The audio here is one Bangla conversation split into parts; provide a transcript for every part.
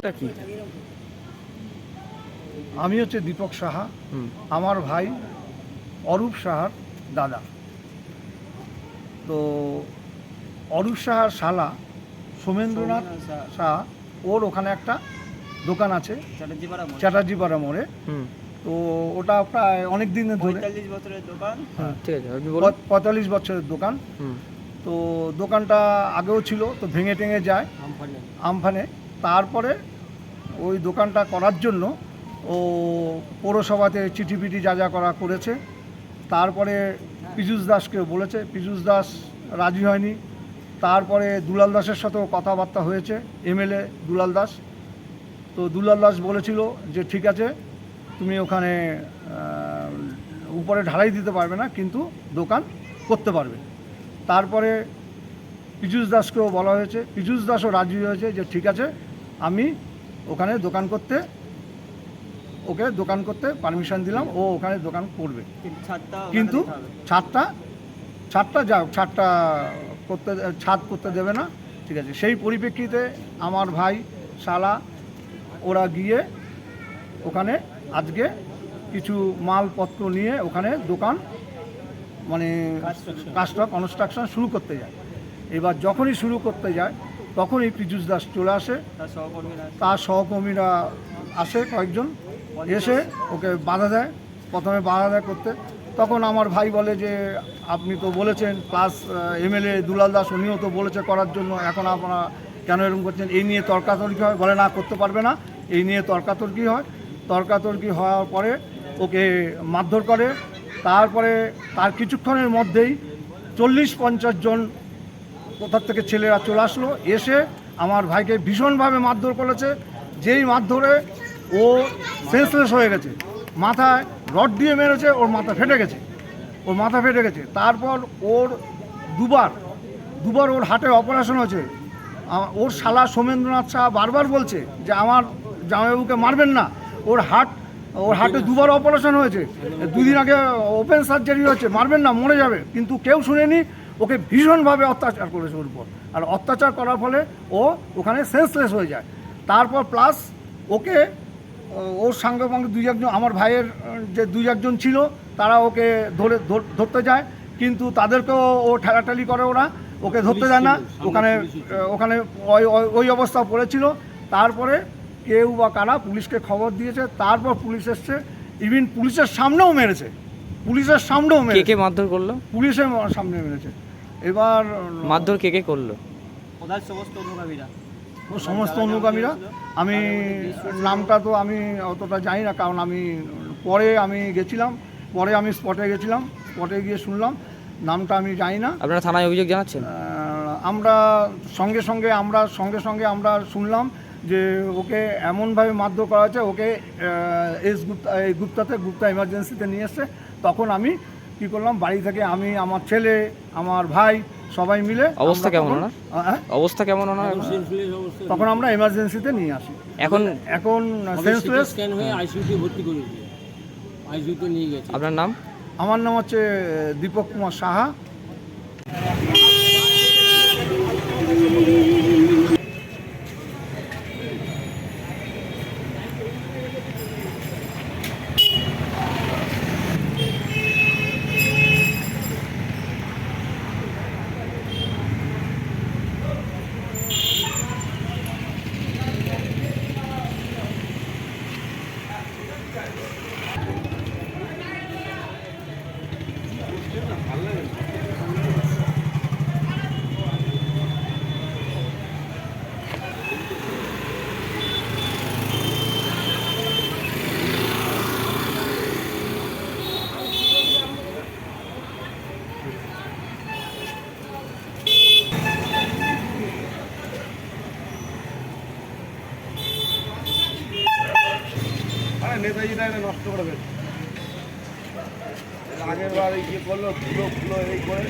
নামটা কি? আমি হচ্ছে দীপক সাহা, আমার ভাই অরূপ সাহার দাদা। তো অরূপ সাহার শালা সোমেন্দ্রনাথ সাহা, ওর ওখানে একটা দোকান আছে চ্যাটার্জিপাড়া মোড়ে। তো ওটা প্রায় অনেক দিনের ধরে 45 বছরের দোকান। ঠিক আছে, 45 বছরের দোকান। তো দোকানটা আগেও ছিল, তো ভেঙে টেঙে যায় আমফানে। তারপরে ওই দোকানটা করার জন্য ও পৌরসভাতে চিঠি পিঠি যা যা করা করেছে। তারপরে পীযূষ দাসকে বলেছে, পীযূষ দাস রাজি হয়নি। তারপরে দুলাল দাসের সাথেও কথাবার্তা হয়েছে, এমএলএ দুলাল দাস। তো দুলাল দাস বলেছিল যে ঠিক আছে, তুমি ওখানে উপরে ঢালাই দিতে পারবে না, কিন্তু দোকান করতে পারবে। তারপরে পীযূষ দাসকেও বলা হয়েছে, পীযূষ দাসও রাজি হয়েছে যে ঠিক আছে, আমি ওখানে ওকে দোকান করতে পারমিশন দিলাম, ও ওখানে দোকান করবে। কিন্তু ছাদটা করতে দেবে না। ঠিক আছে, সেই পরিপ্রেক্ষিতে আমার ভাই শালা ওরা গিয়ে ওখানে আজকে কিছু মালপত্র নিয়ে ওখানে দোকান মানে কনস্ট্রাকশন শুরু করতে যায়। এবার যখনই শুরু করতে যায় তখনই পীযূষ দাস চলে আসে, তার সহকর্মীরা আসে কয়েকজন, এসে ওকে বাধা দেয়। প্রথমে বাধা দেয় করতে, তখন আমার ভাই বলে যে আপনি তো বলেছেন, প্লাস এমএলএ দুলাল দাস উনিও তো বলেছে করার জন্য, এখন আপনারা কেন এরকম করছেন? এই নিয়ে তর্কাতর্কি হয়, বলে না করতে পারবে না। এই নিয়ে তর্কাতর্কি হয়, তর্কাতর্কি হওয়ার পরে ওকে মারধর করে। তারপরে তার কিছুক্ষণের মধ্যেই 40-50 জন কোথার থেকে ছেলেরা চলে আসলো, এসে আমার ভাইকে ভীষণভাবে মারধর করেছে। যেই মারধরে ও সেন্সলেস হয়ে গেছে, মাথায় রড দিয়ে মেরেছে, ওর মাথা ফেটে গেছে। তারপর ওর দুবার ওর হার্টে অপারেশন হয়েছে। ওর শালা সোমেন্দ্রনাথ সাহা বারবার বলছে যে আমার জামাইবাবুকে মারবেন না, ওর হার্টে দুবার অপারেশন হয়েছে, 2 দিন আগে ওপেন সার্জারি হয়েছে, মারবেন না, মরে যাবে। কিন্তু কেউ শুনেনি, ওকে ভীষণভাবে অত্যাচার করেছে ওর উপর। আর অত্যাচার করার ফলে ও ওখানে সেন্সলেস হয়ে যায়। তারপর প্লাস ওকে ওর সঙ্গে আমার ভাইয়ের যে 2-1 ছিল, তারা ওকে ধরতে যায়, কিন্তু তাদেরকেও ও ঠেলাঠালি করে, ওকে ধরতে দেয় না। ওখানে ওই অবস্থা পড়েছিল। তারপরে কেউ বা কারা পুলিশকে খবর দিয়েছে, তারপর পুলিশ এসছে, ইভিন পুলিশের সামনেও মেরেছে। কে মারধর করলো? পুলিশের সামনে মেরেছে। এবার মারধর কে করলো? সমস্ত অনুগামীরা। আমি নামটা তো আমি অতটা জানি না, কারণ পরে আমি স্পটে গেছিলাম, স্পটে গিয়ে শুনলাম, নামটা আমি জানি না। আপনারা থানায় অভিযোগ জানাচ্ছেন? আমরা সঙ্গে সঙ্গে আমরা শুনলাম যে ওকে এমনভাবে মারধর করা হয়েছে, ওকে গুপ্তা এমার্জেন্সিতে নিয়ে এসছে। তখন আমি কী করলাম, বাড়ি থেকে আমি, আমার ছেলে, আমার ভাই সবাই মিলে। অবস্থা কেমন ওনার? তখন আমরা এমার্জেন্সিতে নিয়ে আসি। এখন সেন্সলেস হয়ে আইসিইউতে ভর্তি করেছি, আইসিইউতে নিয়ে গেছে। আপনার নাম? আমার নাম হচ্ছে দীপক কুমার সাহা। নেতাজিটা নষ্ট করে ফেলছে। আগের বার ইয়ে করলো, ফুলো এই করে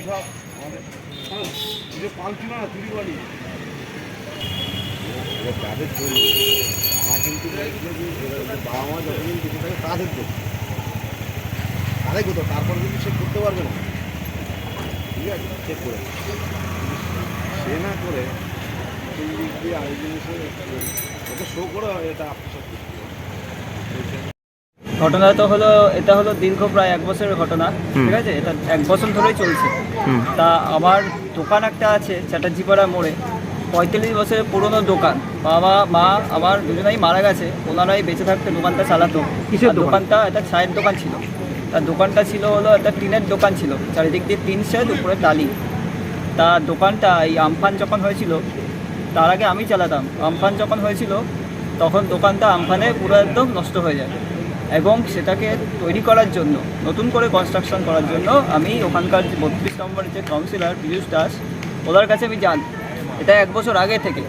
সব আমাদের পাল ছিল না, চুরি করি তাদের চুরি। আমার কিন্তু বাবা মা যতদিন কিছু থাকে তাদের তো তাদের কোথাও, তারপর কিন্তু সে করতে পারবে না। ঠিক আছে, চেক করে সে না করে কোন দিক দিয়ে আরেক জিনিসের এটা শো করে এটা আপনার সাথে ঘটনা তো হলো, এটা হলো দীর্ঘ প্রায় 1 বছরের ঘটনা। ঠিক আছে, এটা 1 বছর ধরেই চলছে। তা আমার দোকান একটা আছে চ্যাটার্জিপাড়া মোড়ে, 45 বছরের পুরনো দোকান। বাবা মা আমার দুজনেই মারা গেছে, ওনারাই বেঁচে থাকতে দোকানটা চালাতো। কিসের আর দোকানটা একটা চায়ের দোকান ছিল। তার দোকানটা ছিল হলো একটা টিনের দোকান ছিল, চারিদিক দিয়ে টিন শেড, উপরে টালি। তা দোকানটা এই আমফান যখন হয়েছিল, তার আগে আমি চালাতাম। আমফান যখন হয়েছিল তখন দোকানটা আমফানে পুরো একদম নষ্ট হয়ে যায়, এবং সেটাকে তৈরি করার জন্য, নতুন করে কনস্ট্রাকশন করার জন্য আমি ওখানকার যে 32 নম্বরের যে কাউন্সিলর পীযূষ দাস, ওনার কাছে আমি যান। এটা 1 বছর আগে থেকে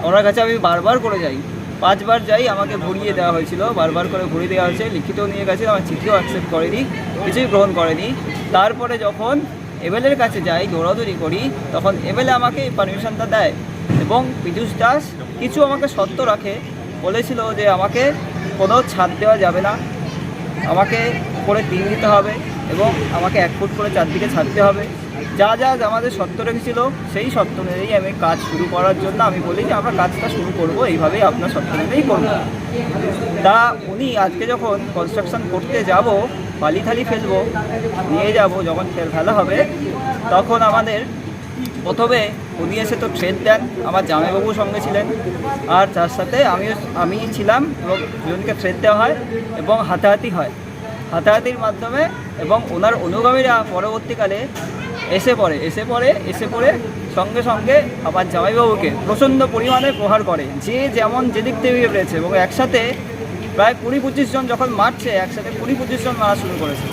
ওনার কাছে আমি বারবার করে যাই, 5 বার যাই। আমাকে ঘুরিয়ে দেওয়া হয়েছিল, বারবার করে ঘুরিয়ে দেওয়া হয়েছে, লিখিতও নিয়ে গেছে, আমার চিঠিও অ্যাকসেপ্ট করেনি, কিছুই গ্রহণ করেনি। তারপরে যখন এমএলএর কাছে যাই, দৌড়াদৌড়ি করি, তখন এমএলএ আমাকে এই পারমিশনটা দেয়, এবং পীযূষ দাস কিছু আমাকে শর্ত রাখে। বলেছিল যে আমাকে কোনো ছাদ দেওয়া যাবে না, আমাকে উপরে টিন দিতে হবে, এবং আমাকে 1 ফুট করে চারদিকে ছাড়তে হবে। যা যা আমাদের শর্ত রেখেছিল সেই শর্ত অনুযায়ী আমি কাজ শুরু করার জন্য আমি বলি যে আমরা কাজটা শুরু করব, এইভাবেই আপনার শর্ত অনুযায়ী করবো। তা উনি আজকে যখন কনস্ট্রাকশন করতে যাব, বালি থালি ফেলবো, নিয়ে যাব, যখন ফেলা হবে তখন আমাদের প্রথমে উনি এসে তো ট্রেড দেন, আমার জামাইবাবু সঙ্গে ছিলেন, আর তার সাথে আমি ছিলাম, এবং দুজনকে ট্রেড দেওয়া হয় এবং হাতাহাতি হয়। হাতাহাতির মাধ্যমে এবং ওনার অনুগামীরা পরবর্তীকালে এসে পড়ে সঙ্গে সঙ্গে আমার জামাইবাবুকে প্রচণ্ড পরিমাণে প্রহার করে, যে যেমন যেদিক থেকে পেরেছে, এবং একসাথে প্রায় 20-25 জন যখন মারছে, একসাথে 20-25 জন মারা শুরু করেছে,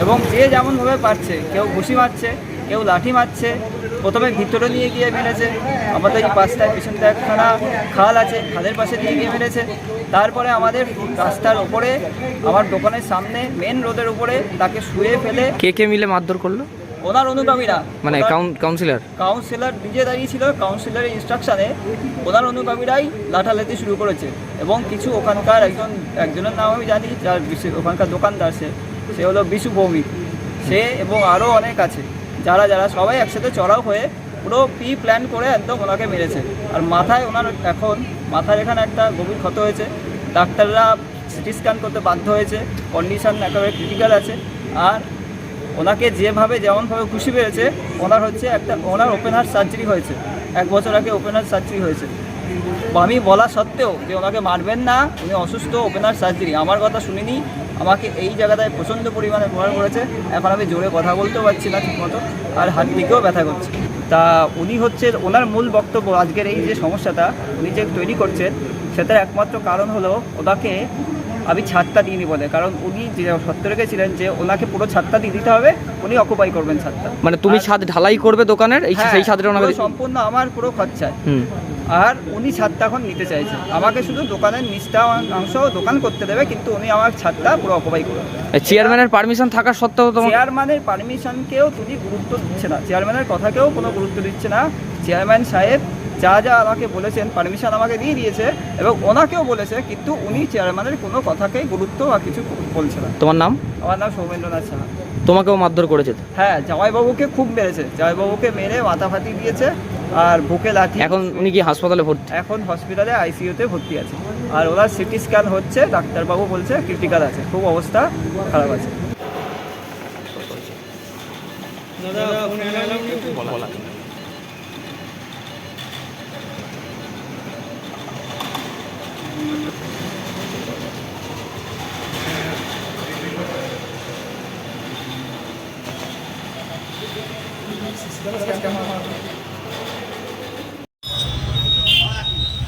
এবং যে যেমনভাবে পারছে, কেউ ঘুষি মারছে, কেউ লাঠি মারছে। প্রথমে ভিতরে নিয়ে গিয়ে মেরেছে, আমাদের এই পাশটায় পিছনটা একখানা খাল আছে, খালের পাশে নিয়ে গিয়ে মেরেছে। তারপরে আমাদের রাস্তার ওপরে, আমার দোকানের সামনে মেন রোডের উপরে তাকে শুয়ে ফেলে। কে মিলে মারধর করলো? ওনার অনুগামীরা, মানে কাউন্সিলর নিজে দাঁড়িয়েছিল, কাউন্সিলরের ইনস্ট্রাকশানে ওনার অনুগামীরাই লাঠালাঠি শুরু করেছে। এবং কিছু ওখানকার একজনের নাম আমি জানি, যার ওখানকার দোকানদার, সে হলো বিশু ভৌমিক, সে এবং আরও অনেক আছে, যারা সবাই একসাথে চড়াও হয়ে পুরো প্ল্যান করে একদম ওনাকে মেরেছে। আর মাথার এখানে একটা গভীর ক্ষত হয়েছে, ডাক্তাররা সিটি স্ক্যান করতে বাধ্য হয়েছে, কন্ডিশন একেবারে ক্রিটিক্যাল আছে। আর ওনাকে যেমনভাবে খুশি পেয়েছে, ওনার ওপেন হার্ট সার্জারি হয়েছে, 1 বছর আগে ওপেন হার্ট সার্জারি হয়েছে। আমি বলা সত্ত্বেও যে ওনাকে মারবেন না, উনি অসুস্থ, ওপেন হার্ট সার্জারি, আমার কথা শুনিনি, আমাকে এই জায়গাটায় প্রচণ্ড পরিমাণে প্রহার করেছে। এখন আমি জোরে কথা বলতেও পারছি না ঠিকমতো, আর হাত দিকেও ব্যথা করছে। তা উনি ওনার মূল বক্তব্য, আজকের এই যে সমস্যাটা উনি যে তৈরি করছেন, সেটার একমাত্র কারণ হলো ওনাকে আমি ছাদটা দিইনি বলে। কারণ উনি যে সত্য রেখেছিলেন যে ওনাকে পুরো ছাদটা দিয়ে দিতে হবে, উনি অকুপাই করবেন ছাদটা। মানে তুমি ছাদ ঢালাই করবে দোকানের, সেই ছাদটা ওনাকে সম্পূর্ণ আমার পুরো খরচায়। আর উনি ছাদটা এখন নিতে চাইছে, আমাকে শুধু দোকানের নিচটা অংশ দোকান করতে দেবে, কিন্তু উনি আমার ছাদটা পুরো অকুপাই করবে। চেয়ারম্যানের পারমিশন থাকা সত্ত্বেও চেয়ারম্যানের পারমিশনকেও তিনি গুরুত্ব দিচ্ছে না, চেয়ারম্যানের কথাকেও কোনো গুরুত্ব দিচ্ছে না। চেয়ারম্যান সাহেব যা আমাকে বলেছেন, পারমিশন আমাকে দিয়ে দিয়েছে, এবং ওনাকেও বলেছে, কিন্তু উনি চেয়ারম্যানের কোনো কথাকেই গুরুত্ব বা কিছু বলছে না। তোমার নাম? আমার নাম সৌমেন্দ্রনাথ সাহা। তোমাকেও মারধর করেছে? হ্যাঁ, জামাইবাবুকে খুব মেরেছে, জামাইবাবুকে মেরে মাথা ফাটিয়ে দিয়েছে, আর বুকে লাঠি। এখন উনি কি হাসপাতালে ভর্তি? এখন হসপিটালে আইসিইউতে ভর্তি আছে, আর ওনার সিটি স্ক্যান হচ্ছে, ডাক্তারবাবু বলছে ক্রিটিক্যাল আছে, খুব অবস্থা খারাপ আছে।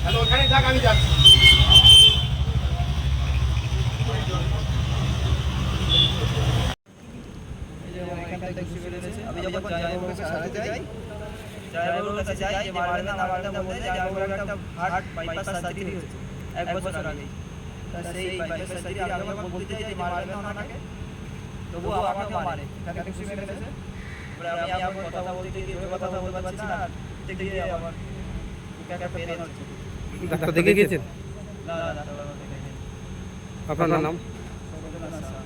হ্যালো, ওখানে থাক, আমি যাচ্ছি। আমি যখন জামাইবাবুকে সারাতে যাই, জামাইবাবুর কাছে যাই, যে মারবেন না বলতে, জামাইবাবুর একটা হার্ট বাইপাস সার্জারি হয়েছে 1 বছর আগে। তা সেই বাইপাস সার্জারি আমি যখন বলতে যাই যে মারবেন না ওনাকে, তবুও আমাকে মারে, তাকে খুশি মেরেছে। আমি এখন কথা বলতে গিয়ে কথা বলতে পারছি না, দেখতে গিয়ে আমার বুকে একটা পেন হচ্ছে। ডাক্তার দেখে গিয়েছেন? না, ডাক্তার দেখাইনি। আপনার নাম? সৌমেন্দ্রনাথ সাহা।